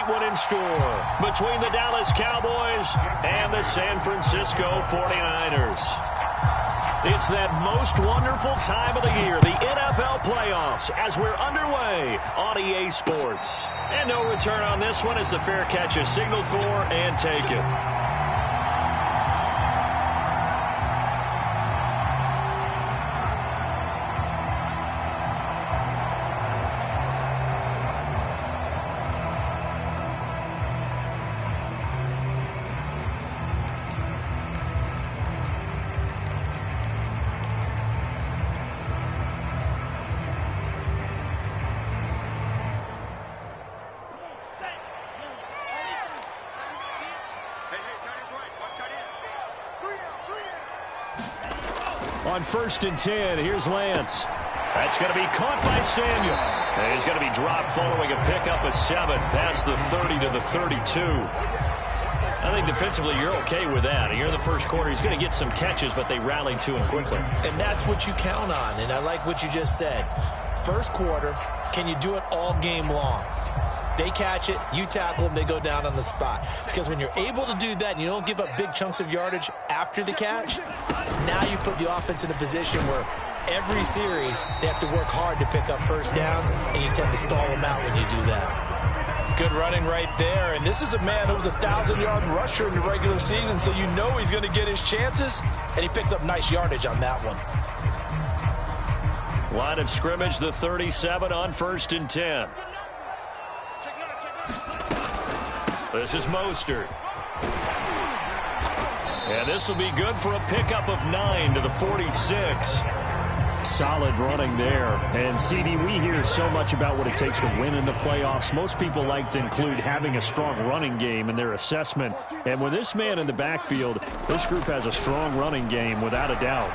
late one in store between the Dallas Cowboys and the San Francisco 49ers. It's that most wonderful time of the year, the NFL playoffs, as we're underway on EA Sports. And no return on this one as the fair catch is signaled for and taken. On 1st and 10, here's Lance. That's going to be caught by Samuel. And he's going to be dropped following a pickup of 7 past the 30 to the 32. I think defensively you're okay with that. Here in the first quarter, he's going to get some catches, but they rallied to him quickly. And that's what you count on, and I like what you just said. First quarter, can you do it all game long? They catch it, you tackle them, they go down on the spot. Because when you're able to do that and you don't give up big chunks of yardage after the catch, now you put the offense in a position where every series they have to work hard to pick up first downs, and you tend to stall them out when you do that. Good running right there. And this is a man who was a 1,000-yard rusher in the regular season, so you know he's going to get his chances, and he picks up nice yardage on that one. Line of scrimmage, the 37 on 1st and 10. This is Mostert. And this will be good for a pickup of 9 to the 46. Solid running there. And, CD, we hear so much about what it takes to win in the playoffs. Most people like to include having a strong running game in their assessment. And with this man in the backfield, this group has a strong running game without a doubt.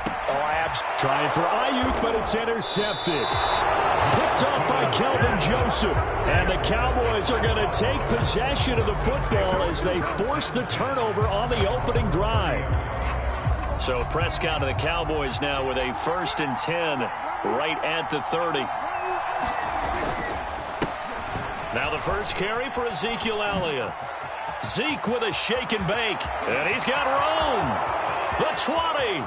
Trying for Ayuk, but it's intercepted. Picked off by Kelvin Joseph. And the Cowboys are going to take possession of the football as they force the turnover on the opening drive. So Prescott and the Cowboys now with a 1st and 10 right at the 30. Now the first carry for Ezekiel Elliott. Zeke with a shake and bake. And he's got room. The 20.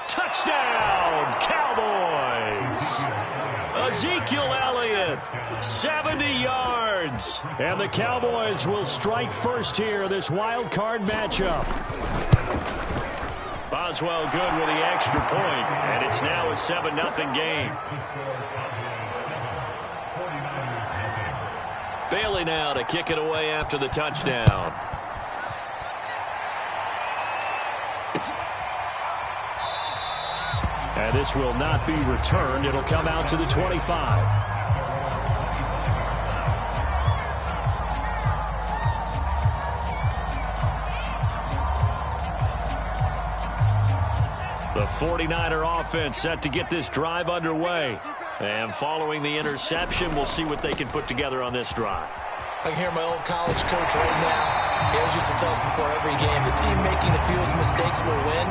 Touchdown, Cowboys. Ezekiel Elliott, 70 yards. And the Cowboys will strike first here, this wild card matchup. Boswell good with the extra point, and it's now a 7-0 game. Bailey now to kick it away after the touchdown. And this will not be returned. It'll come out to the 25. The 49er offense set to get this drive underway. And following the interception, we'll see what they can put together on this drive. I can hear my old college coach right now. He always used to tell us before every game, the team making the fewest mistakes will win.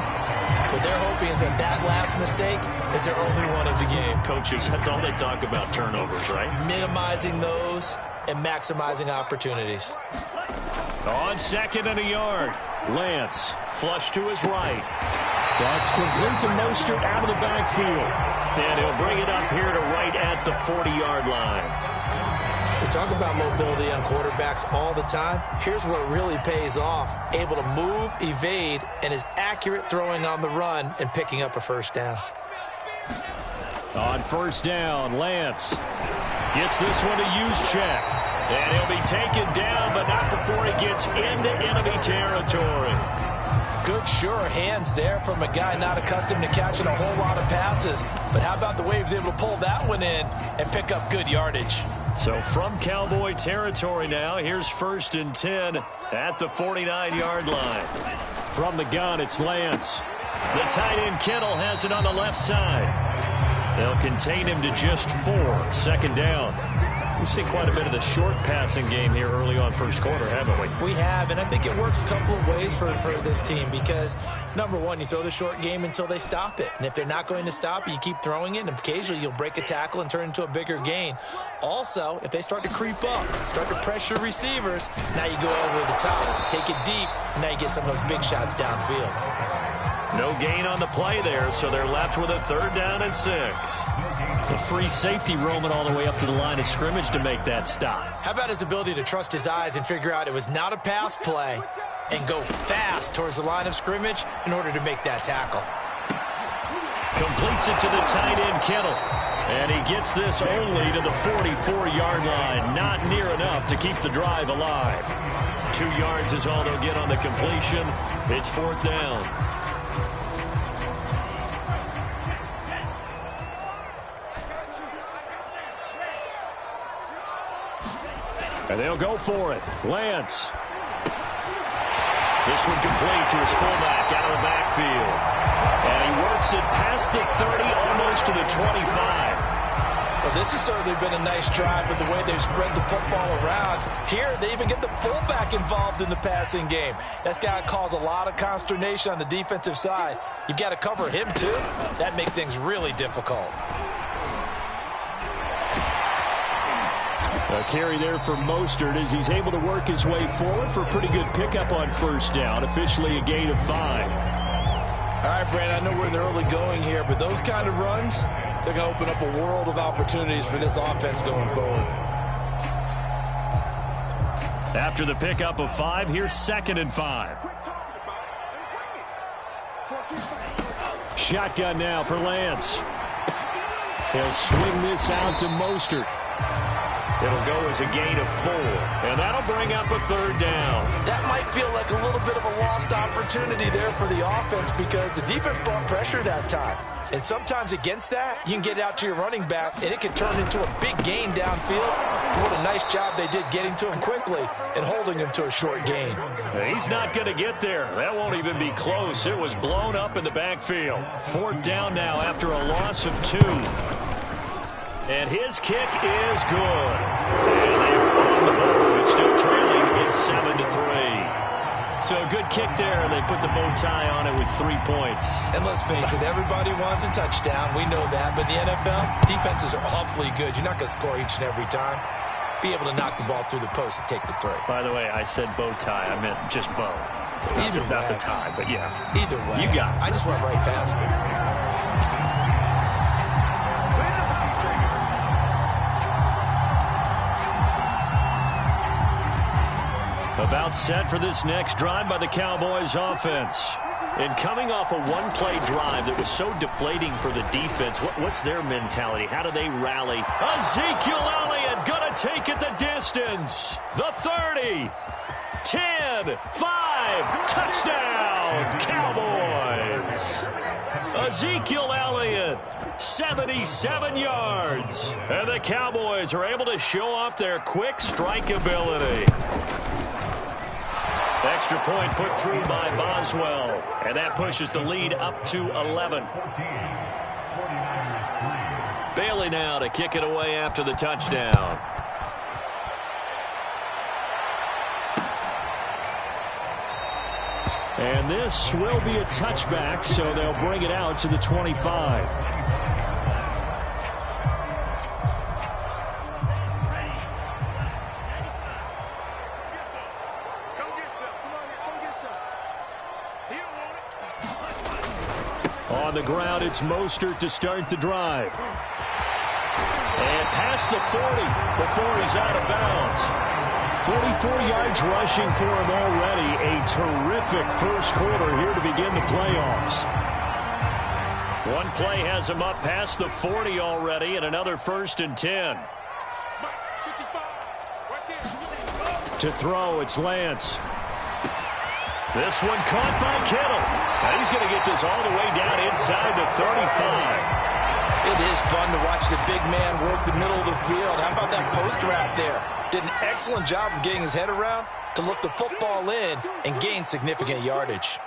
What they're hoping is that that last mistake is their only one of the game. Coaches, that's all they talk about, turnovers, right? Minimizing those and maximizing opportunities. On 2nd and a yard, Lance flush to his right. That's complete to Mostert out of the backfield. And he'll bring it up here to right at the 40-yard line. We talk about mobility on quarterbacks all the time. Here's where it really pays off. Able to move, evade, and is accurate throwing on the run and picking up a first down. On 1st down, Lance gets this one to use check. And he'll be taken down, but not before he gets into enemy territory. Good, sure hands there from a guy not accustomed to catching a whole lot of passes. But how about the way he was able to pull that one in and pick up good yardage? So from Cowboy territory now, here's 1st and 10 at the 49-yard line. From the gun, it's Lance. The tight end Kittle has it on the left side. They'll contain him to just 4. 2nd down. We've seen quite a bit of the short passing game here early on first quarter, haven't we? We have, and I think it works a couple of ways for this team because, number one, you throw the short game until they stop it. And if they're not going to stop it, you keep throwing it, and occasionally you'll break a tackle and turn it into a bigger gain. Also, if they start to creep up, start to pressure receivers, now you go over the top, take it deep, and now you get some of those big shots downfield. No gain on the play there, so they're left with a 3rd down and 6. The free safety roaming all the way up to the line of scrimmage to make that stop. How about his ability to trust his eyes and figure out it was not a pass play and go fast towards the line of scrimmage in order to make that tackle. Completes it to the tight end, Kittle. And he gets this only to the 44-yard line. Not near enough to keep the drive alive. 2 yards is all they'll get on the completion. It's 4th down. And they'll go for it. Lance. This one complete to his fullback out of the backfield. And he works it past the 30, almost to the 25. Well, this has certainly been a nice drive with the way they've spread the football around. Here, they even get the fullback involved in the passing game. That's got to cause a lot of consternation on the defensive side. You've got to cover him, too. That makes things really difficult. A carry there for Mostert as he's able to work his way forward for a pretty good pickup on 1st down. Officially a gain of 5. All right, Brandon, I know we're in the early going here, but those kind of runs, they're going to open up a world of opportunities for this offense going forward. After the pickup of 5, here's 2nd and 5. Shotgun now for Lance. He'll swing this out to Mostert. It'll go as a gain of 4, and that'll bring up a 3rd down. That might feel like a little bit of a lost opportunity there for the offense because the defense brought pressure that time. And sometimes against that, you can get out to your running back, and it can turn into a big gain downfield. What a nice job they did getting to him quickly and holding him to a short gain. He's not going to get there. That won't even be close. It was blown up in the backfield. 4th down now after a loss of 2. And his kick is good. And they are on the board, but still trailing. It's 7-3. So a good kick there. They put the bow tie on it with 3 points. And let's face it, everybody wants a touchdown. We know that. But in the NFL, defenses are awfully good. You're not going to score each and every time. Be able to knock the ball through the post and take the throw. By the way, I said bow tie. I meant just bow. Either Not way. the tie, but yeah. Either way. You got it. I just went right past it. About set for this next drive by the Cowboys offense. And coming off a one-play drive that was so deflating for the defense, what's their mentality? How do they rally? Ezekiel Elliott going to take it the distance. The 30, 10, 5, touchdown, Cowboys. Ezekiel Elliott, 77 yards. And the Cowboys are able to show off their quick strike ability. Extra point put through by Boswell. And that pushes the lead up to 11. Bailey now to kick it away after the touchdown. And this will be a touchback, so they'll bring it out to the 25. On the ground, it's Mostert to start the drive. And past the 40 before he's out of bounds. 44 yards rushing for him already. A terrific first quarter here to begin the playoffs. One play has him up past the 40 already, and another 1st and 10. To throw, it's Lance. This one caught by Kittle. Now he's going to get this all the way down inside the 35. It is fun to watch the big man work the middle of the field. How about that post route there? Did an excellent job of getting his head around to look the football in and gain significant yardage.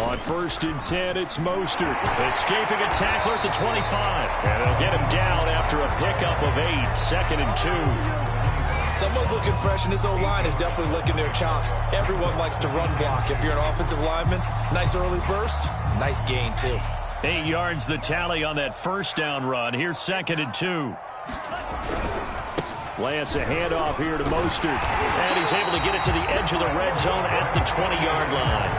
On 1st and 10, it's Mostert. Escaping a tackler at the 25. And they'll get him down after a pickup of 8. 2nd and 2. Someone's looking fresh, and this O-line is definitely licking their chops. Everyone likes to run block. If you're an offensive lineman, nice early burst, nice gain, too. 8 yards the tally on that first down run. Here's 2nd and 2. Lance, a handoff here to Mostert. And he's able to get it to the edge of the red zone at the 20-yard line.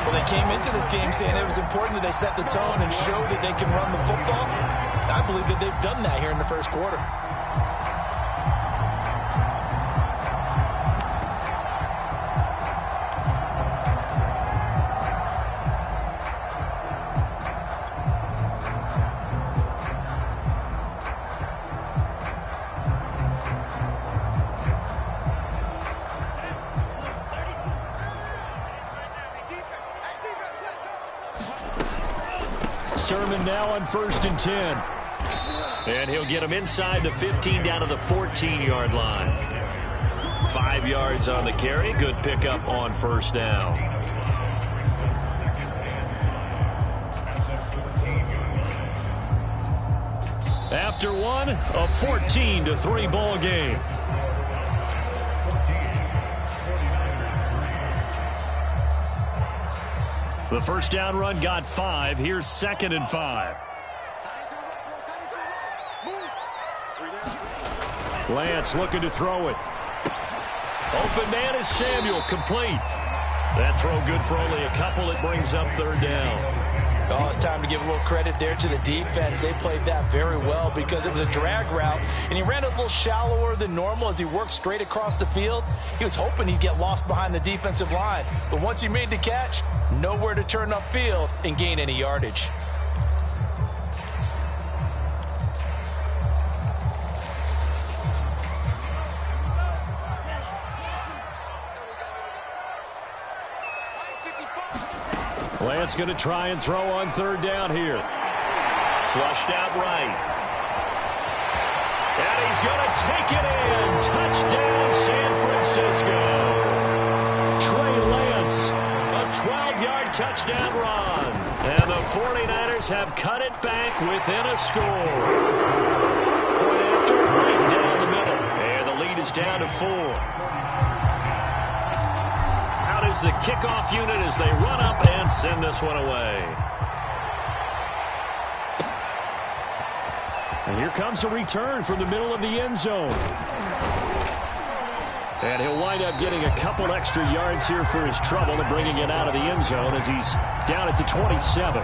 Well, they came into this game saying it was important that they set the tone and show that they can run the football. I believe that they've done that here in the first quarter. Sermon now on 1st and 10. And he'll get him inside the 15 down to the 14-yard line. 5 yards on the carry. Good pickup on first down. After one, a 14-3 ball game. The first down run got 5. Here's 2nd and 5. Lance looking to throw it. Open man is Samuel, complete. That throw good for only a couple. It brings up 3rd down. Oh, it's time to give a little credit there to the defense. They played that very well because it was a drag route, and he ran a little shallower than normal as he worked straight across the field. He was hoping he'd get lost behind the defensive line, but once he made the catch, nowhere to turn upfield and gain any yardage. Lance going to try and throw on 3rd down here. Flushed out right. And he's going to take it in. Touchdown, San Francisco. Trey Lance. A 12-yard touchdown run. And the 49ers have cut it back within a score. Point after, right down the middle. And the lead is down to 4. Is the kickoff unit as they run up and send this one away. And here comes a return from the middle of the end zone. And he'll wind up getting a couple extra yards here for his trouble and bringing it out of the end zone as he's down at the 27.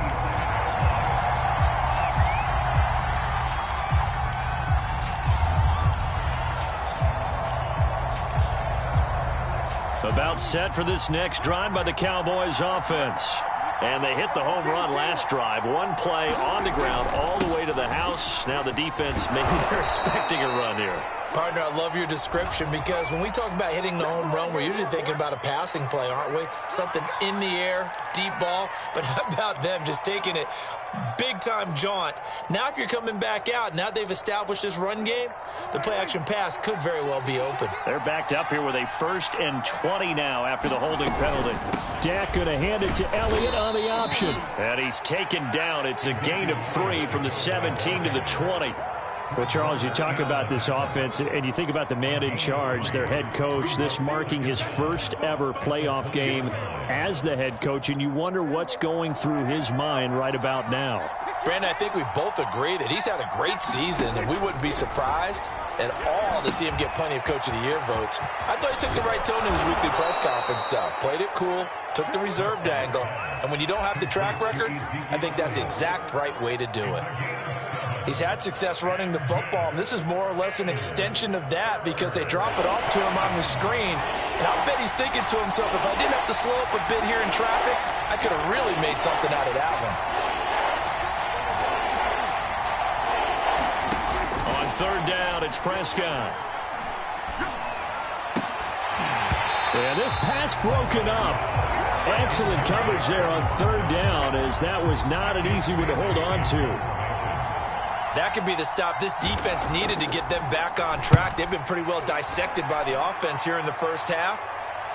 About set for this next drive by the Cowboys offense. And they hit the home run last drive. One play on the ground all the way to the house. Now the defense, maybe they're expecting a run here. Partner, I love your description because when we talk about hitting the home run, we're usually thinking about a passing play, aren't we? Something in the air, deep ball. But how about them just taking it big-time jaunt? Now if you're coming back out, now they've established this run game, the play-action pass could very well be open. They're backed up here with a 1st and 20 now after the holding penalty. Dak going to hand it to Elliott on the option. And he's taken down. It's a gain of 3 from the 17 to the 20. Well, Charles, you talk about this offense, and you think about the man in charge, their head coach, this marking his first ever playoff game as the head coach, and you wonder what's going through his mind right about now. Brandon, I think we both agree that he's had a great season, and we wouldn't be surprised at all to see him get plenty of Coach of the Year votes. I thought he took the right tone in his weekly press conference, though. Played it cool, took the reserved angle, and when you don't have the track record, I think that's the exact right way to do it. He's had success running the football, and this is more or less an extension of that because they drop it off to him on the screen. And I'll bet he's thinking to himself, if I didn't have to slow up a bit here in traffic, I could have really made something out of that one. On 3rd down, it's Prescott. Yeah, this pass broken up. Excellent coverage there on 3rd down as that was not an easy one to hold on to. That could be the stop this defense needed to get them back on track. They've been pretty well dissected by the offense here in the first half.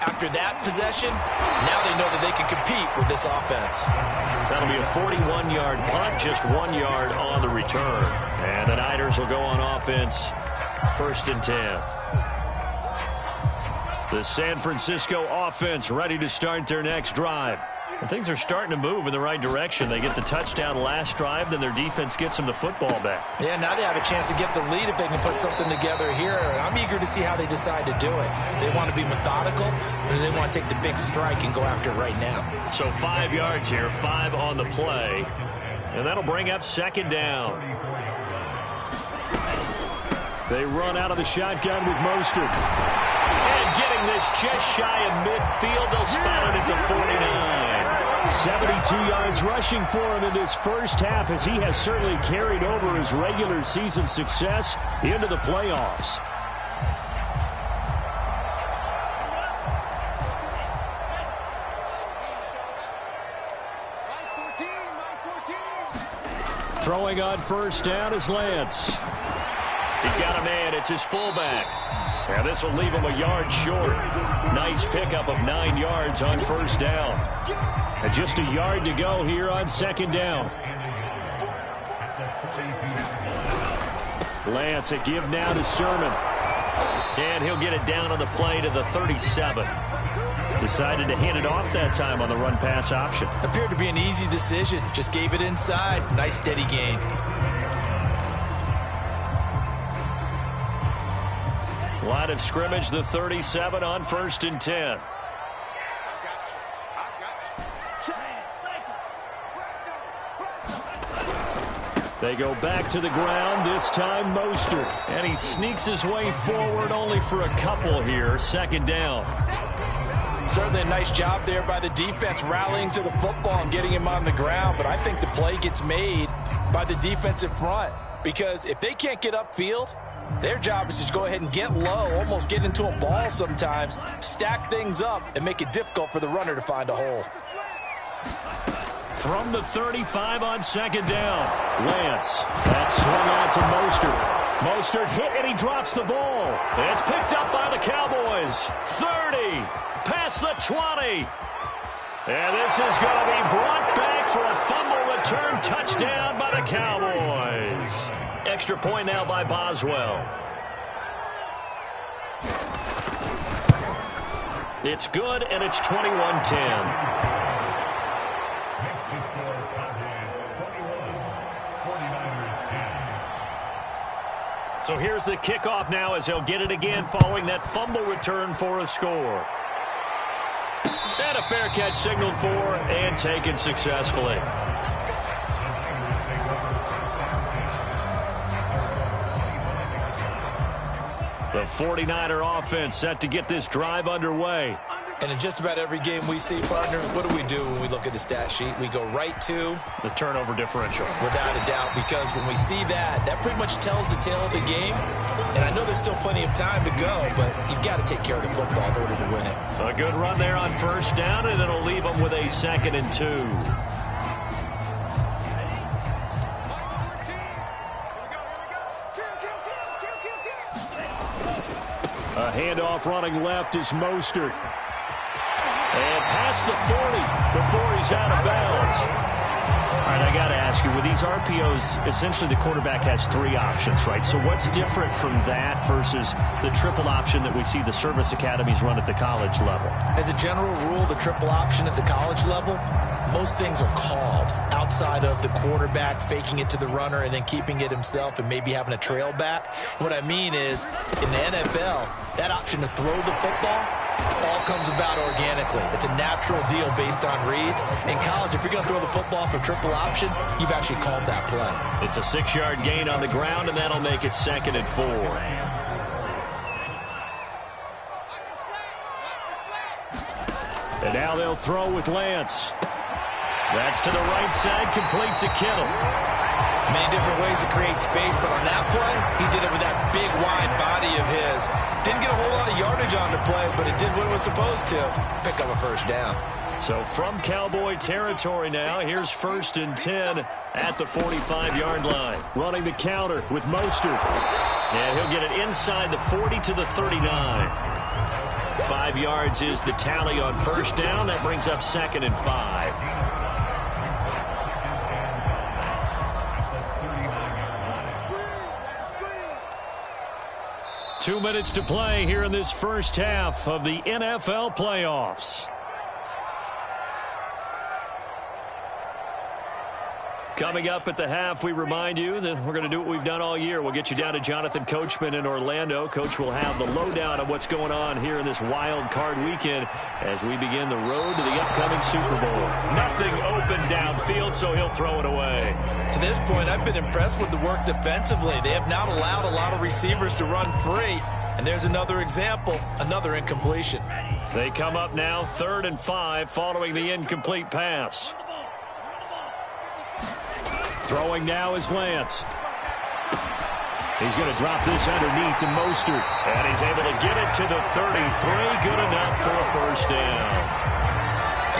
After that possession, now they know that they can compete with this offense. That'll be a 41-yard punt, just 1 yard on the return. And the Niners will go on offense, 1st and 10. The San Francisco offense ready to start their next drive. And things are starting to move in the right direction. They get the touchdown last drive, then their defense gets them the football back. Yeah, now they have a chance to get the lead if they can put something together here. And I'm eager to see how they decide to do it. Do they want to be methodical, or do they want to take the big strike and go after it right now? So 5 yards here, 5 on the play. And that'll bring up 2nd down. They run out of the shotgun with Mostert. And getting this just shy of midfield, they'll spot it at the 49. 72 yards rushing for him in this first half, as he has certainly carried over his regular season success into the playoffs. Throwing on 1st down is Lance. He's got a man. It's his fullback. Now this will leave him a yard short. Nice pickup of 9 yards on 1st down. And just a yard to go here on 2nd down. Lance, a give now to Sermon. And he'll get it down on the play to the 37. Decided to hand it off that time on the run-pass option. Appeared to be an easy decision. Just gave it inside. Nice steady gain. Line of scrimmage, the 37 on 1st and 10. They go back to the ground, this time Mostert. And he sneaks his way forward only for a couple here. 2nd down. Certainly a nice job there by the defense rallying to the football and getting him on the ground. But I think the play gets made by the defensive front. Because if they can't get upfield, their job is to go ahead and get low, almost get into a ball sometimes, stack things up, and make it difficult for the runner to find a hole. From the 35 on 2nd down, Lance. That's swung on to Mostert. Mostert hit, and he drops the ball. It's picked up by the Cowboys. 30, past the 20. And this is going to be brought back for a fumble return touchdown by the Cowboys. Extra point now by Boswell. It's good, and it's 21-10. So here's the kickoff now as he'll get it again following that fumble return for a score. And a fair catch signaled for and taken successfully. The 49er offense set to get this drive underway. And in just about every game we see, partner, what do we do when we look at the stat sheet? We go right to the turnover differential. Without a doubt, because when we see that, that pretty much tells the tale of the game. And I know there's still plenty of time to go, but you've got to take care of the football in order to win it. A good run there on 1st down, and it'll leave them with a 2nd and 2. A handoff running left is Mostert. And past the 40 before he's out of bounds. All right, I got to ask you, with these RPOs, essentially the quarterback has 3 options, right? So what's different from that versus the triple option that we see the service academies run at the college level? As a general rule, the triple option at the college level, most things are called outside of the quarterback faking it to the runner and then keeping it himself and maybe having a trail back. What I mean is, in the NFL, that option to throw the football all comes about organically. It's a natural deal based on reads. In college, if you're going to throw the football for triple option, you've actually called that play. It's a 6-yard gain on the ground, and that'll make it 2nd and 4. And now they'll throw with Lance. That's to the right side, complete to Kittle. Many different ways to create space, but on that play, he did it with that big, wide body of his. Didn't get a whole lot of yardage on the play, but it did what it was supposed to. Pick up a 1st down. So from Cowboy territory now, here's 1st and 10 at the 45-yard line. Running the counter with Mostert. And he'll get it inside the 40 to the 39. 5 yards is the tally on first down. That brings up 2nd and 5. Two minutes to play here in this first half of the NFL playoffs. Coming up at the half, we remind you that we're going to do what we've done all year. We'll get you down to Jonathan Coachman in Orlando. Coach will have the lowdown of what's going on here in this wild card weekend as we begin the road to the upcoming Super Bowl. Nothing open downfield, so he'll throw it away. To this point, I've been impressed with the work defensively. They have not allowed a lot of receivers to run free. And there's another example, another incompletion. They come up now 3rd and 5 following the incomplete pass. Throwing now is Lance. He's going to drop this underneath to Mostert. And he's able to get it to the 33. Good enough for a first down.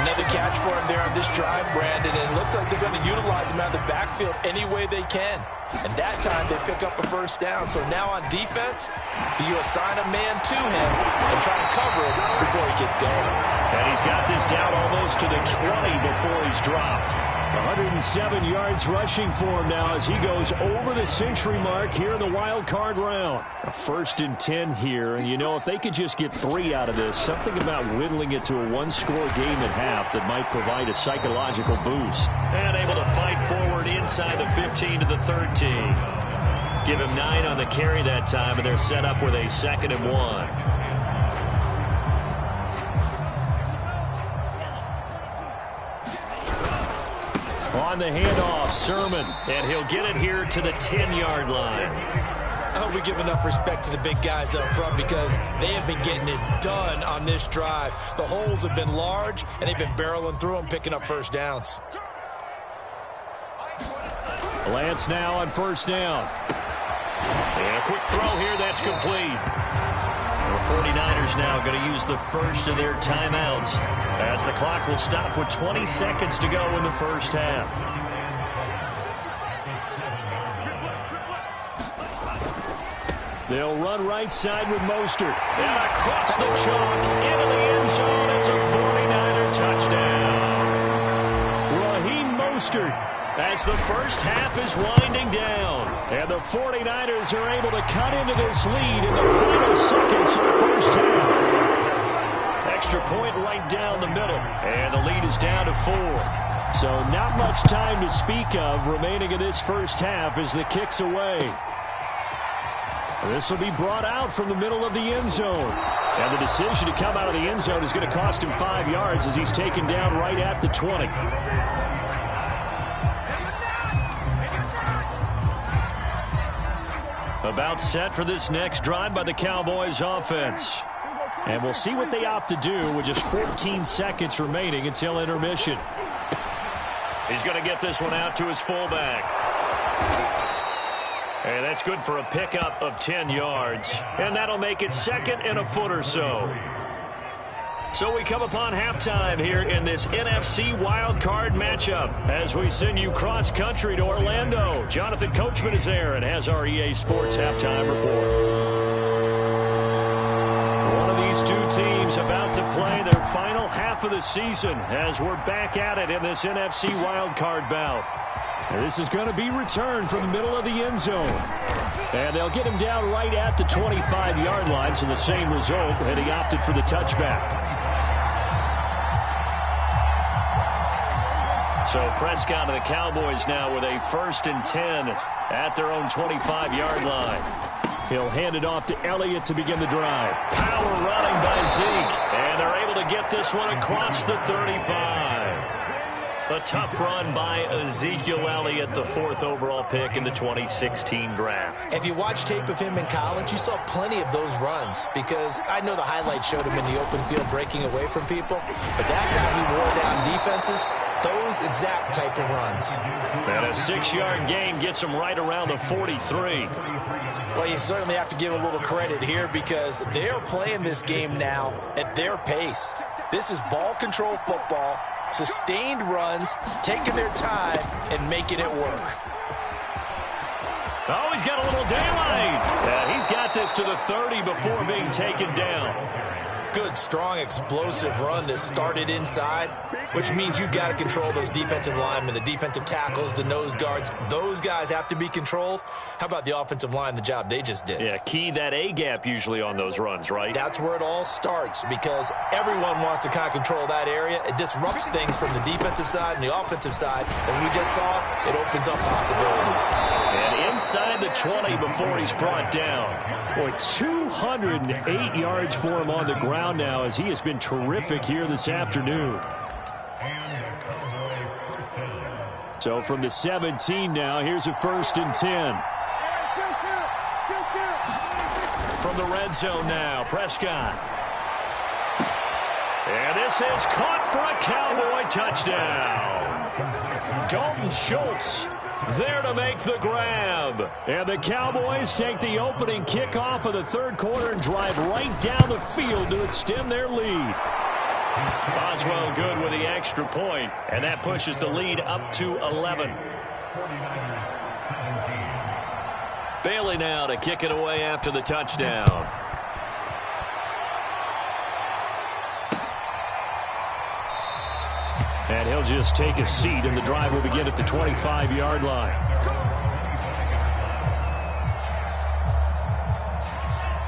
Another catch for him there on this drive, Brandon. And it looks like they're going to utilize him out of the backfield any way they can. And that time they pick up a first down. So now on defense, do you assign a man to him and try and cover it before he gets going? And he's got this down almost to the 20 before he's dropped. 107 yards rushing for him now as he goes over the century mark here in the wild card round. A 1st and 10 here, and you know, if they could just get 3 out of this, something about whittling it to a one-score game at half that might provide a psychological boost. And able to fight forward inside the 15 to the 13. Give him 9 on the carry that time, and they're set up with a 2nd and 1. On the handoff, Sermon. And he'll get it here to the 10-yard line. I hope we give enough respect to the big guys up front because they have been getting it done on this drive. The holes have been large, and they've been barreling through them, picking up first downs. Lance now on first down. And a quick throw here, that's complete. The 49ers now going to use the first of their timeouts as the clock will stop with 20 seconds to go in the first half. They'll run right side with Mostert. And across the chalk into the end zone. It's a 49er touchdown. Raheem Mostert as the first half is winding down. And the 49ers are able to cut into this lead in the final seconds of the first half. Extra point right down the middle. And the lead is down to 4. So not much time to speak of remaining in this first half as the kick's away. This will be brought out from the middle of the end zone. And the decision to come out of the end zone is going to cost him 5 yards as he's taken down right at the 20. About set for this next drive by the Cowboys offense. And we'll see what they opt to do with just 14 seconds remaining until intermission. He's going to get this one out to his fullback. And that's good for a pickup of 10 yards. And that'll make it 2nd and a foot or so. So we come upon halftime here in this NFC wildcard matchup as we send you cross-country to Orlando. Jonathan Coachman is there and has our EA Sports halftime report. One of these two teams about to play their final half of the season as we're back at it in this NFC wildcard bout. This is going to be returned from the middle of the end zone. And they'll get him down right at the 25-yard line, so the same result, and he opted for the touchback. So Prescott and the Cowboys now with a 1st and 10 at their own 25-yard line. He'll hand it off to Elliott to begin the drive. Power running by Zeke. And they're able to get this one across the 35. A tough run by Ezekiel Elliott, the 4th overall pick in the 2016 draft. If you watch tape of him in college, you saw plenty of those runs because I know the highlights showed him in the open field breaking away from people, but that's how he wore down defenses, those exact type of runs. And a 6-yard gain gets him right around the 43. Well, you certainly have to give a little credit here because they're playing this game now at their pace. This is ball control football. Sustained runs, taking their time, and making it work. Oh, he's got a little daylight. Yeah, he's got this to the 30 before being taken down. good, strong, explosive run that started inside, which means you've got to control those defensive linemen, the defensive tackles, the nose guards. Those guys have to be controlled. How about the offensive line, the job they just did? Yeah, key that A-gap usually on those runs, right? That's where it all starts because everyone wants to kind of control that area. It disrupts things from the defensive side and the offensive side. As we just saw, it opens up possibilities. And inside the 20 before he's brought down. Boy, 208 yards for him on the ground now as he has been terrific here this afternoon. So from the 17 now, here's a 1st and 10. From the red zone now, Prescott. And this is caught for a Cowboy touchdown. Dalton Schultz there to make the grab. And the Cowboys take the opening kickoff of the 3rd quarter and drive right down the field to extend their lead. Boswell good with the extra point, and that pushes the lead up to 11. Bailey now to kick it away after the touchdown. And he'll just take a seat, and the drive will begin at the 25-yard line.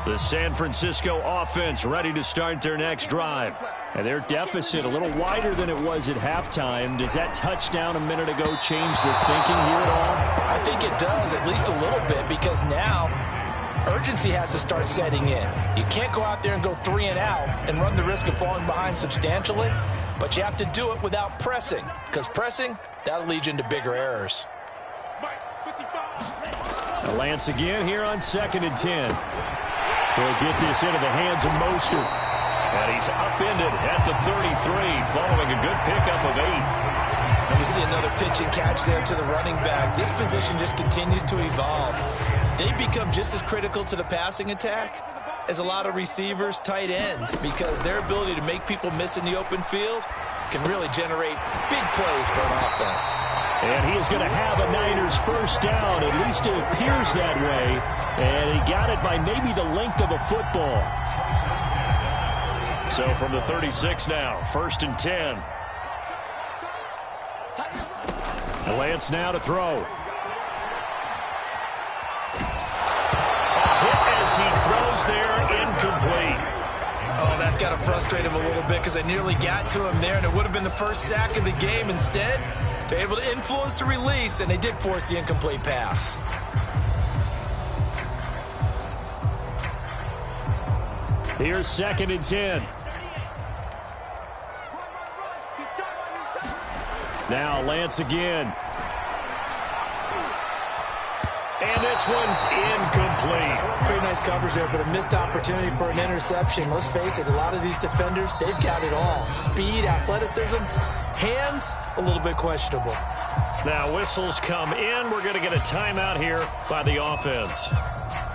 The San Francisco offense ready to start their next drive. And their deficit a little wider than it was at halftime. Does that touchdown a minute ago change their thinking here at all? I think it does, at least a little bit, because now urgency has to start setting in. You can't go out there and go 3 and out and run the risk of falling behind substantially, but you have to do it without pressing, because pressing, that'll lead you into bigger errors. Lance again here on 2nd and 10. He'll get this into the hands of Mostert. And he's upended at the 33 following a good pickup of 8. And we see another pitch and catch there to the running back. This position just continues to evolve. They become just as critical to the passing attack as a lot of receivers, tight ends, because their ability to make people miss in the open field can really generate big plays for an offense. And he is going to have a Niners first down. At least it appears that way. And he got it by maybe the length of a football. So from the 36 now, 1st and 10. Lance now to throw. A hit as he throws there, incomplete. Oh, that's got to frustrate him a little bit because they nearly got to him there, and it would have been the first sack of the game. Instead, they're able to influence the release, and they did force the incomplete pass. Here's 2nd and 10. Now Lance again. And this one's incomplete. Pretty nice coverage there, but a missed opportunity for an interception. Let's face it, a lot of these defenders, they've got it all. Speed, athleticism, hands, a little bit questionable. Now whistles come in. We're going to get a timeout here by the offense.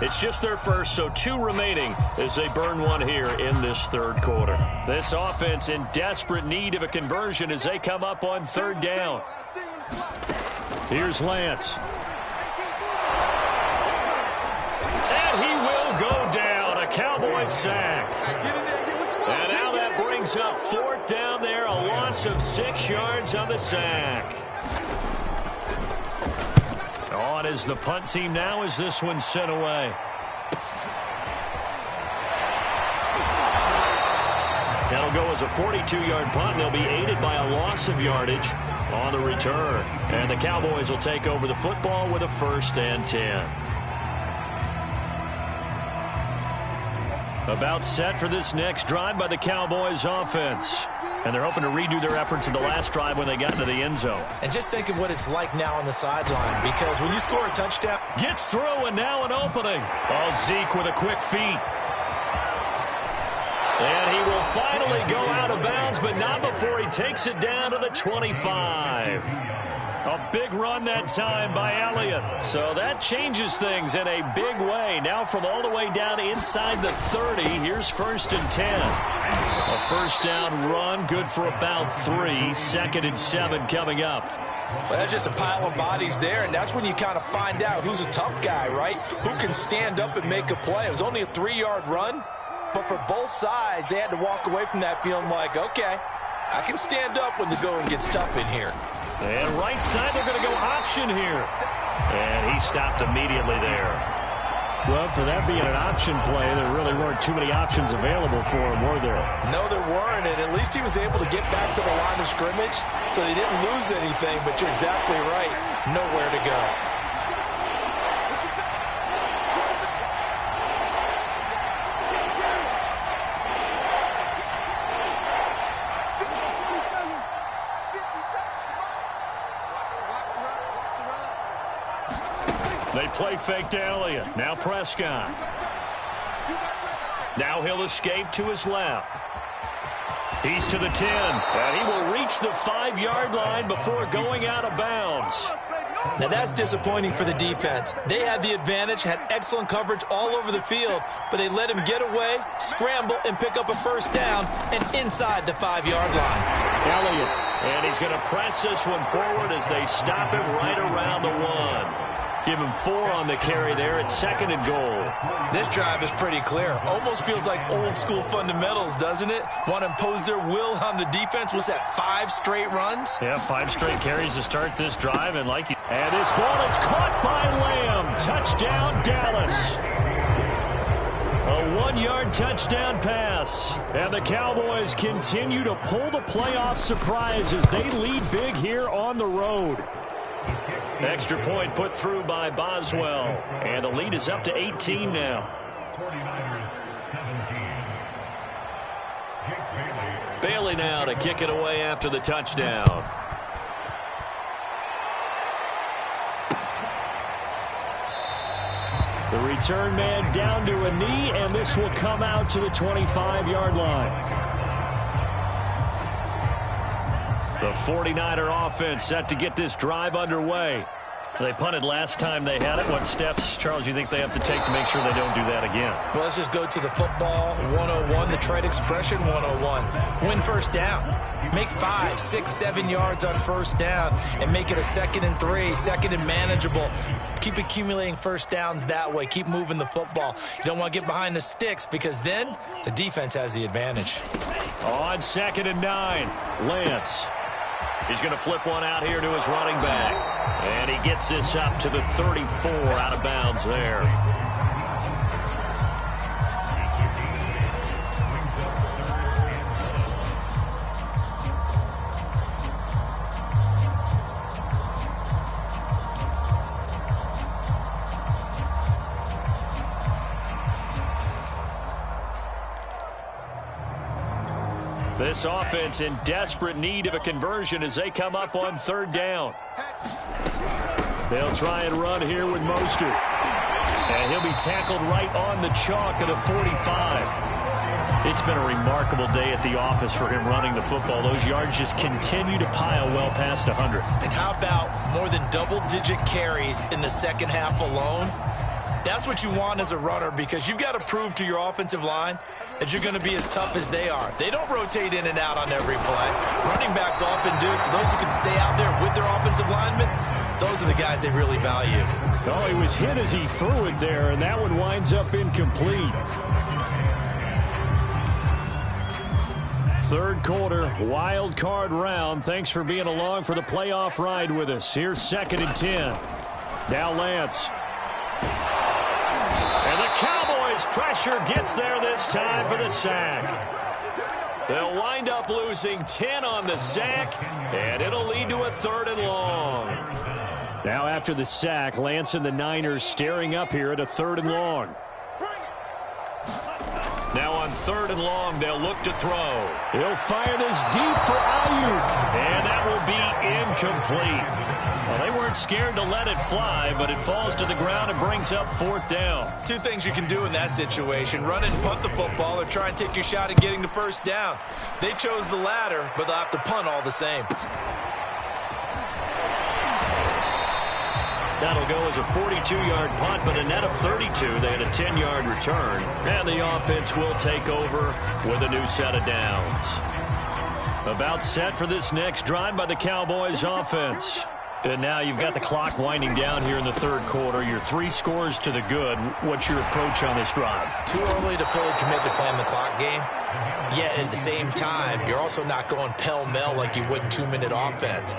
It's just their first, so 2 remaining as they burn one here in this 3rd quarter. This offense in desperate need of a conversion as they come up on 3rd down. Here's Lance. And he will go down. A Cowboy sack. And now that brings up 4th down there. A loss of 6 yards on the sack. On is the punt team now as this one's sent away. That'll go as a 42-yard punt. They'll be aided by a loss of yardage on the return. And the Cowboys will take over the football with a 1st and 10. About set for this next drive by the Cowboys offense. And they're hoping to redo their efforts in the last drive when they got into the end zone. And just think of what it's like now on the sideline, because when you score a touchdown... Gets through, and now an opening. Oh, Zeke with a quick feet. And he will finally go out of bounds, but not before he takes it down to the 25. A big run that time by Elliott. So that changes things in a big way. Now from all the way down inside the 30, here's 1st and 10. A 1st down run, good for about 3. 2nd and 7 coming up. Well, that's just a pile of bodies there, and that's when you kind of find out who's a tough guy, right? Who can stand up and make a play. It was only a 3-yard run, But for both sides, they had to walk away from that feeling like, okay, I can stand up when the going gets tough in here. And right side, they're going to go option here. And he stopped immediately there. Well, for that being an option play, there really weren't too many options available for him, were there? No, there weren't, and at least he was able to get back to the line of scrimmage, so he didn't lose anything, but you're exactly right, nowhere to go. They play fake to Elliott. Now Prescott. Now he'll escape to his left. He's to the 10. And he will reach the 5-yard line before going out of bounds. Now that's disappointing for the defense. They had the advantage, had excellent coverage all over the field, but they let him get away, scramble, and pick up a first down, and inside the 5-yard line. Elliott. And he's going to press this one forward as they stop him right around the 1. Give him 4 on the carry there at 2nd and goal. This drive is pretty clear. Almost feels like old school fundamentals, doesn't it? Want to impose their will on the defense. Was that 5 straight runs? Yeah, 5 straight carries to start this drive. And this ball is caught by Lamb. Touchdown, Dallas. A 1-yard touchdown pass. And the Cowboys continue to pull the playoff surprise as they lead big here on the road. Extra point put through by Boswell. And the lead is up to 18 now. Bailey now to kick it away after the touchdown. The return man down to a knee, and this will come out to the 25-yard line. The 49er offense set to get this drive underway. They punted last time they had it. What steps, Charles, you think they have to take to make sure they don't do that again? Well, let's just go to the football 101, the trade expression 101. Win first down. Make 5, 6, 7 yards on first down and make it a 2nd and 3, 2nd and manageable. Keep accumulating first downs that way. Keep moving the football. You don't want to get behind the sticks because then the defense has the advantage. On 2nd and 9, Lance. He's going to flip one out here to his running back. And he gets this up to the 34 out of bounds there. This offense in desperate need of a conversion as they come up on 3rd down. They'll try and run here with Mostert. And he'll be tackled right on the chalk at the 45. It's been a remarkable day at the office for him running the football. Those yards just continue to pile well past 100. And how about more than double-digit carries in the second half alone? That's what you want as a runner because you've got to prove to your offensive line that you're going to be as tough as they are. They don't rotate in and out on every play. Running backs often do, so those who can stay out there with their offensive linemen, those are the guys they really value. Oh, he was hit as he threw it there, and that one winds up incomplete. 3rd quarter, wild card round. Thanks for being along for the playoff ride with us. Here's 2nd and 10. Now Lance. And the Cowboys' pressure gets there this time for the sack. They'll wind up losing 10 on the sack, and it'll lead to a 3rd and long. Now after the sack, Lance and the Niners staring up here at a 3rd and long. Now on 3rd and long, they'll look to throw. He'll fire this deep for Ayuk. And that will be incomplete. Well, they weren't scared to let it fly, but it falls to the ground and brings up 4th down. 2 things you can do in that situation. Run and punt the football or try and take your shot at getting the first down. They chose the latter, but they'll have to punt all the same. That'll go as a 42-yard punt, but a net of 32. They had a 10-yard return. And the offense will take over with a new set of downs. About set for this next drive by the Cowboys offense. And now you've got the clock winding down here in the third quarter. You're 3 scores to the good. What's your approach on this drive? Too early to fully commit to playing the clock game. Yet at the same time, you're also not going pell-mell like you would in 2-minute offense.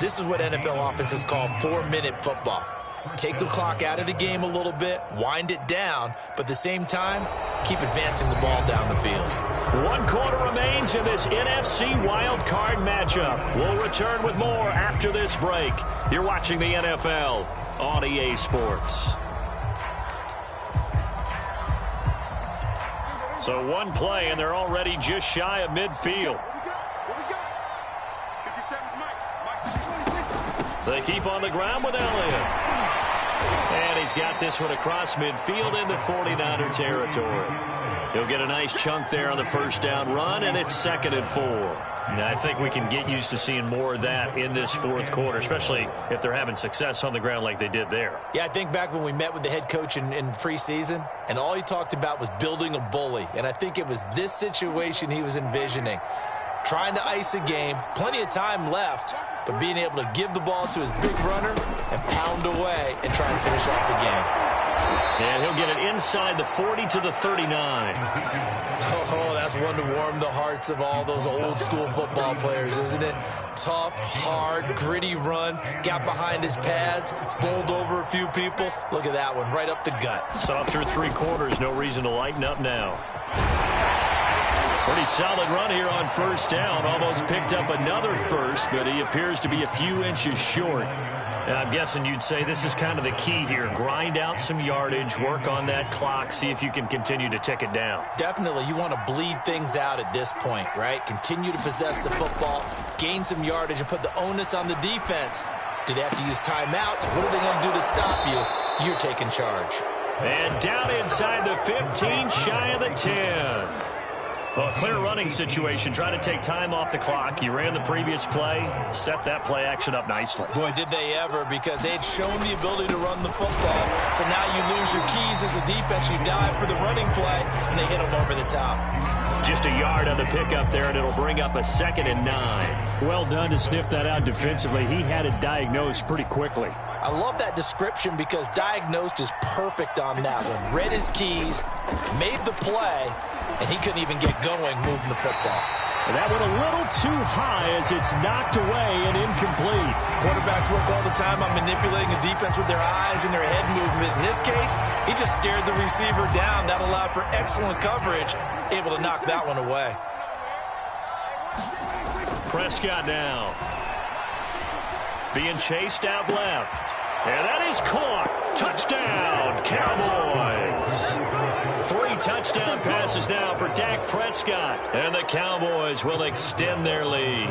This is what NFL offenses call 4-minute football. Take the clock out of the game a little bit, wind it down, but at the same time, keep advancing the ball down the field. 1 quarter remains in this NFC wildcard matchup. We'll return with more after this break. You're watching the NFL on EA Sports. So 1 play, and they're already just shy of midfield. They keep on the ground with Elliott. And he's got this one across midfield into 49er territory. He'll get a nice chunk there on the first down run, and it's 2nd and 4. Now, I think we can get used to seeing more of that in this fourth quarter, especially if they're having success on the ground like they did there. Yeah, I think back when we met with the head coach in preseason, and all he talked about was building a bully. And I think it was this situation he was envisioning. Trying to ice a game, plenty of time left, but being able to give the ball to his big runner and pound away and try and finish off the game. And he'll get it inside the 40 to the 39. Oh, that's one to warm the hearts of all those old school football players, isn't it? Tough, hard, gritty run, got behind his pads, bowled over a few people. Look at that one, right up the gut. So up through 3 quarters, no reason to lighten up now. Pretty solid run here on first down. Almost picked up another first, but he appears to be a few inches short. And I'm guessing you'd say this is kind of the key here. Grind out some yardage, work on that clock, see if you can continue to tick it down. Definitely, you want to bleed things out at this point, right? Continue to possess the football, gain some yardage, and put the onus on the defense. Do they have to use timeouts? What are they going to do to stop you? You're taking charge. And down inside the 15, shy of the 10. Well, a clear running situation, trying to take time off the clock. He ran the previous play, set that play action up nicely. Boy, did they ever, because they had shown the ability to run the football. So now you lose your keys as a defense. You dive for the running play, and they hit them over the top. Just a yard on the pickup there, and it'll bring up a 2nd and 9. Well done to sniff that out defensively. He had it diagnosed pretty quickly. I love that description because diagnosed is perfect on that one. Read his keys, made the play, and he couldn't even get going moving the football. And that went a little too high as it's knocked away and incomplete. Quarterbacks work all the time on manipulating a defense with their eyes and their head movement. In this case, he just stared the receiver down. That allowed for excellent coverage, able to knock that one away. Prescott now. Being chased out left. And that is caught. Touchdown, Cowboys. 3 touchdown passes now for Dak Prescott. And the Cowboys will extend their lead.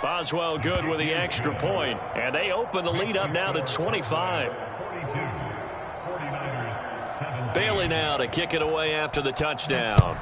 Boswell good with the extra point. And they open the lead up now to 25. Bailey now to kick it away after the touchdown.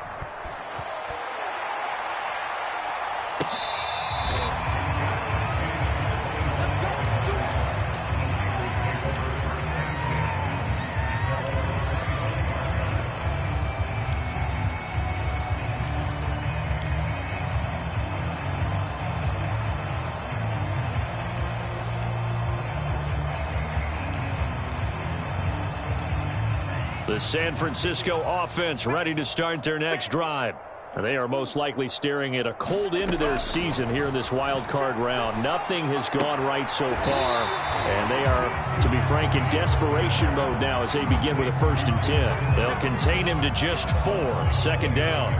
The San Francisco offense ready to start their next drive. They are most likely staring at a cold end to their season here in this wild card round. Nothing has gone right so far, and they are, to be frank, in desperation mode now as they begin with a 1st and 10. They'll contain him to just 4. 2nd down.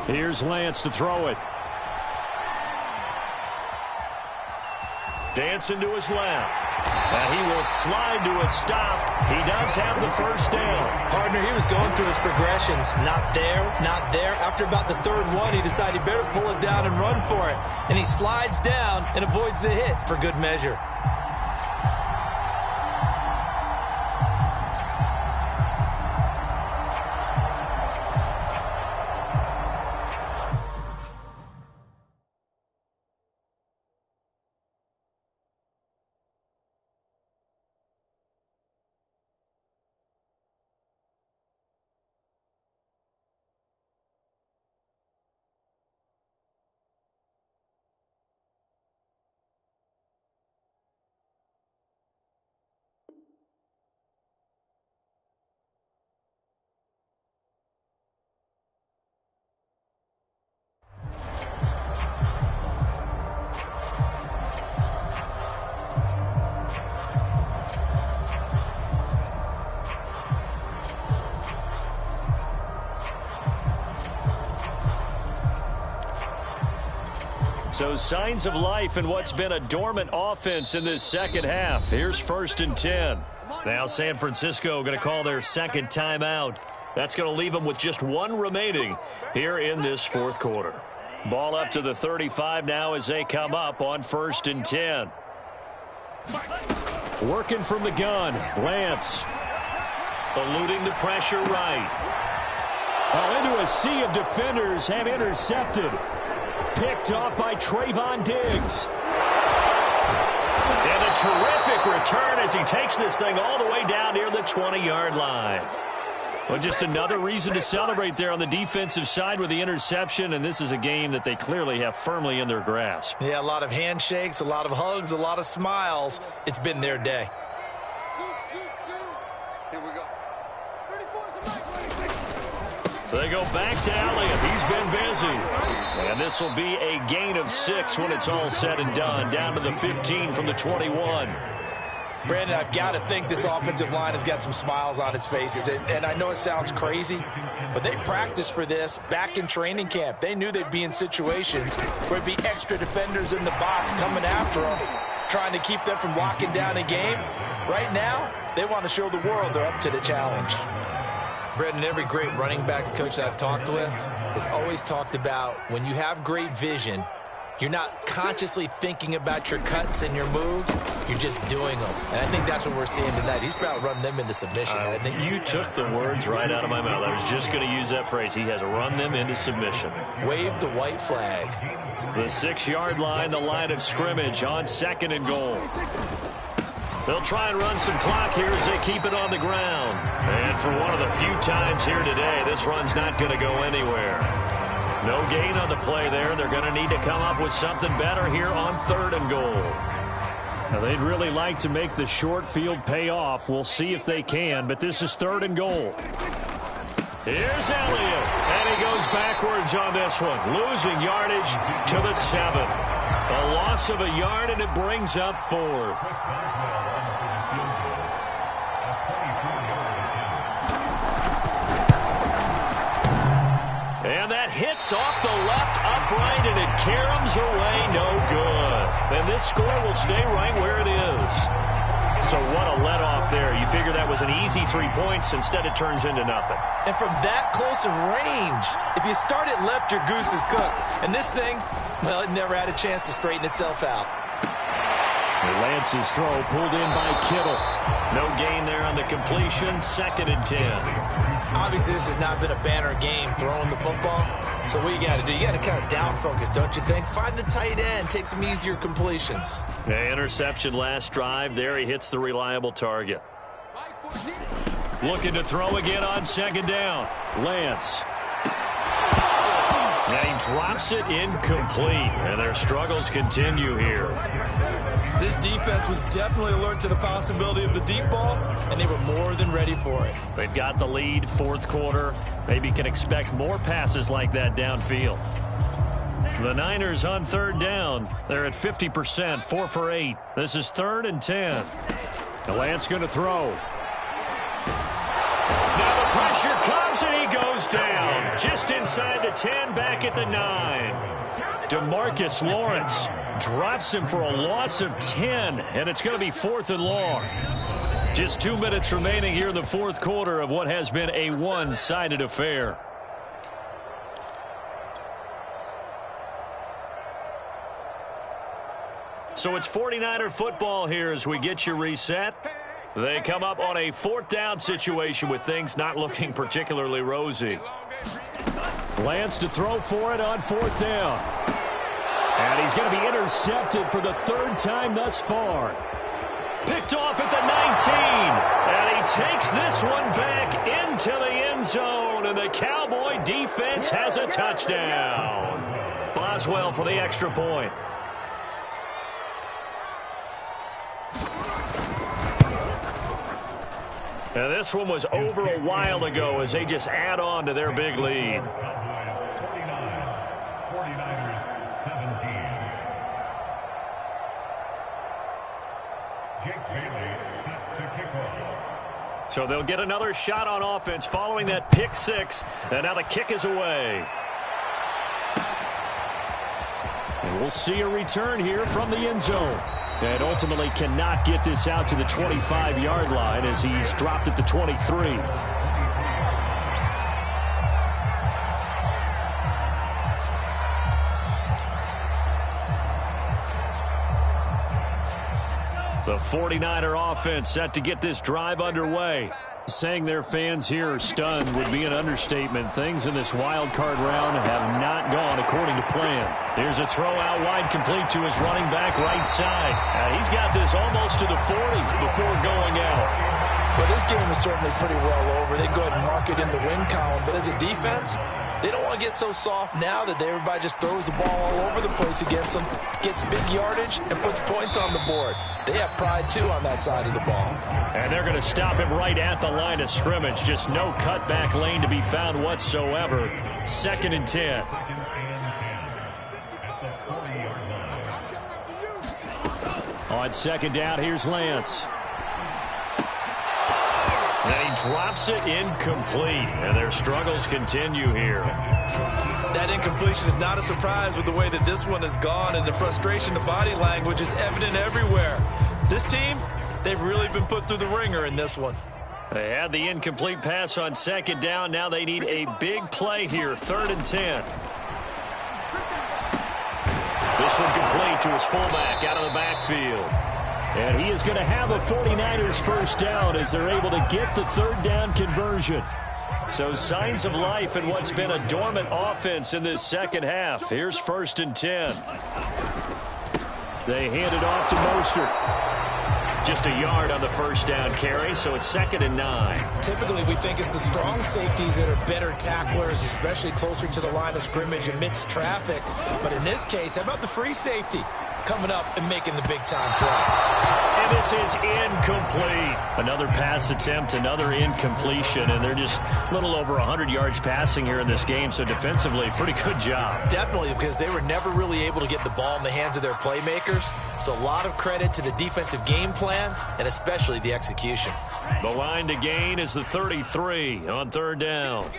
Here's Lance to throw it. Dancing to his left. And he will slide to a stop. He does have the 1st down. Partner, he was going through his progressions. Not there, not there. After about the 3rd one, he decided he better pull it down and run for it. And he slides down and avoids the hit for good measure. So signs of life in what's been a dormant offense in this second half. Here's 1st and 10. Now San Francisco going to call their second timeout. That's going to leave them with just one remaining here in this fourth quarter. Ball up to the 35 now as they come up on 1st and 10. Working from the gun, Lance. Eluding the pressure right. Well, into a sea of defenders and intercepted. Picked off by Trayvon Diggs. And a terrific return as he takes this thing all the way down near the 20-yard line. Well, just another reason to celebrate there on the defensive side with the interception, and this is a game that they clearly have firmly in their grasp. Yeah, a lot of handshakes, a lot of hugs, a lot of smiles. It's been their day. So they go back to Elliott. He's been busy. And this will be a gain of 6 when it's all said and done. Down to the 15 from the 21. Brandon, I've got to think this offensive line has got some smiles on its faces. And I know it sounds crazy, but they practiced for this back in training camp. They knew they'd be in situations where it'd be extra defenders in the box coming after them, trying to keep them from locking down a game. Right now, they want to show the world they're up to the challenge. Brandon, every great running backs coach that I've talked with has always talked about when you have great vision, you're not consciously thinking about your cuts and your moves. You're just doing them. And I think that's what we're seeing tonight. He's about to run them into submission, hasn't he? You took the words right out of my mouth. I was just going to use that phrase. He has run them into submission. Wave the white flag. The 6-yard line, the line of scrimmage on 2nd and goal. They'll try and run some clock here as they keep it on the ground. And for one of the few times here today, this run's not going to go anywhere. No gain on the play there. They're going to need to come up with something better here on 3rd and goal. Now, they'd really like to make the short field pay off. We'll see if they can, but this is 3rd and goal. Here's Elliott, and he goes backwards on this one, losing yardage to the 7. A loss of a yard, and it brings up 4th. And that hits off the left upright, and it caroms away no good. And this score will stay right where it is. So what a let-off there. You figure that was an easy 3 points. Instead, it turns into nothing. And from that close of range, if you start it left, your goose is cooked. And this thing, well, it never had a chance to straighten itself out. Lance's throw pulled in by Kittle. No gain there on the completion. 2nd and 10. Obviously, this has not been a banner game throwing the football. So what you got to do, you got to kind of down focus, don't you think? Find the tight end, take some easier completions. The interception last drive. There he hits the reliable target. Looking to throw again on 2nd down. Lance. And he drops it incomplete. And their struggles continue here. This defense was definitely alert to the possibility of the deep ball, and they were more than ready for it. They've got the lead, 4th quarter. Maybe can expect more passes like that downfield. The Niners on 3rd down. They're at 50%, 4 for 8. This is 3rd and 10. Lance going to throw. Now the pressure comes, and he goes down. Just inside the 10, back at the 9. DeMarcus Lawrence drops him for a loss of 10, and it's going to be 4th and long. Just 2 minutes remaining here in the 4th quarter of what has been a one-sided affair. So it's 49er football here as we get you reset. They come up on a 4th down situation with things not looking particularly rosy. Lance to throw for it on 4th down. And he's going to be intercepted for the 3rd time thus far. Picked off at the 19. And he takes this one back into the end zone. And the Cowboy defense has a touchdown. Boswell for the extra point. And this one was over a while ago as they just add on to their big lead. So they'll get another shot on offense following that pick 6. And now the kick is away. We'll see a return here from the end zone. And ultimately cannot get this out to the 25-yard line as he's dropped at the 23. The 49er offense set to get this drive underway. Saying their fans here are stunned would be an understatement. Things in this wild card round have not gone according to plan. Here's a throw out wide, complete to his running back right side. And he's got this almost to the 40 before going out. Well, this game is certainly pretty well over. They go ahead and mark it in the win column. But as a defense, they don't want to get so soft now that everybody just throws the ball all over the place against them, gets big yardage, and puts points on the board. They have pride, too, on that side of the ball. And they're going to stop him right at the line of scrimmage. Just no cutback lane to be found whatsoever. 2nd and 10. On 2nd down, here's Lance. And he drops it incomplete. And their struggles continue here. That incompletion is not a surprise with the way that this one has gone, and the frustration, the body language is evident everywhere. This team, they've really been put through the ringer in this one. They had the incomplete pass on 2nd down. Now they need a big play here, 3rd and 10. This one complete to his fullback out of the backfield. And he is going to have a 49ers first down as they're able to get the 3rd down conversion. So signs of life in what's been a dormant offense in this second half. Here's 1st and 10. They hand it off to Mostert. Just a yard on the first down carry, so it's 2nd and 9. Typically, we think it's the strong safeties that are better tacklers, especially closer to the line of scrimmage amidst traffic. But in this case, how about the free safety coming up and making the big-time play? And this is incomplete. Another pass attempt, another incompletion, and they're just a little over 100 yards passing here in this game, so defensively, pretty good job. Definitely, because they were never really able to get the ball in the hands of their playmakers. So a lot of credit to the defensive game plan and especially the execution. The line to gain is the 33 on 3rd down.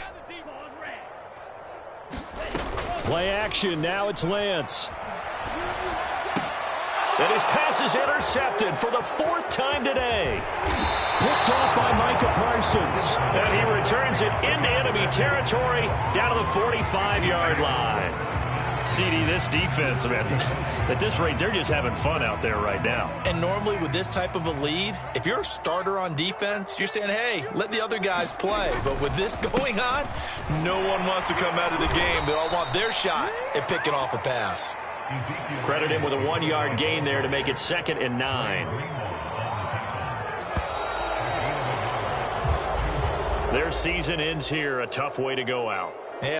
Play action. Now it's Lance. And his pass is intercepted for the 4th time today. Picked off by Micah Parsons. And he returns it into enemy territory down to the 45-yard line. CD, this defense, man, at this rate, they're just having fun out there right now. And normally with this type of a lead, if you're a starter on defense, you're saying, hey, let the other guys play. But with this going on, no one wants to come out of the game. They all want their shot at picking off a pass. Credit him with a 1-yard gain there to make it 2nd and 9. Their season ends here, a tough way to go out.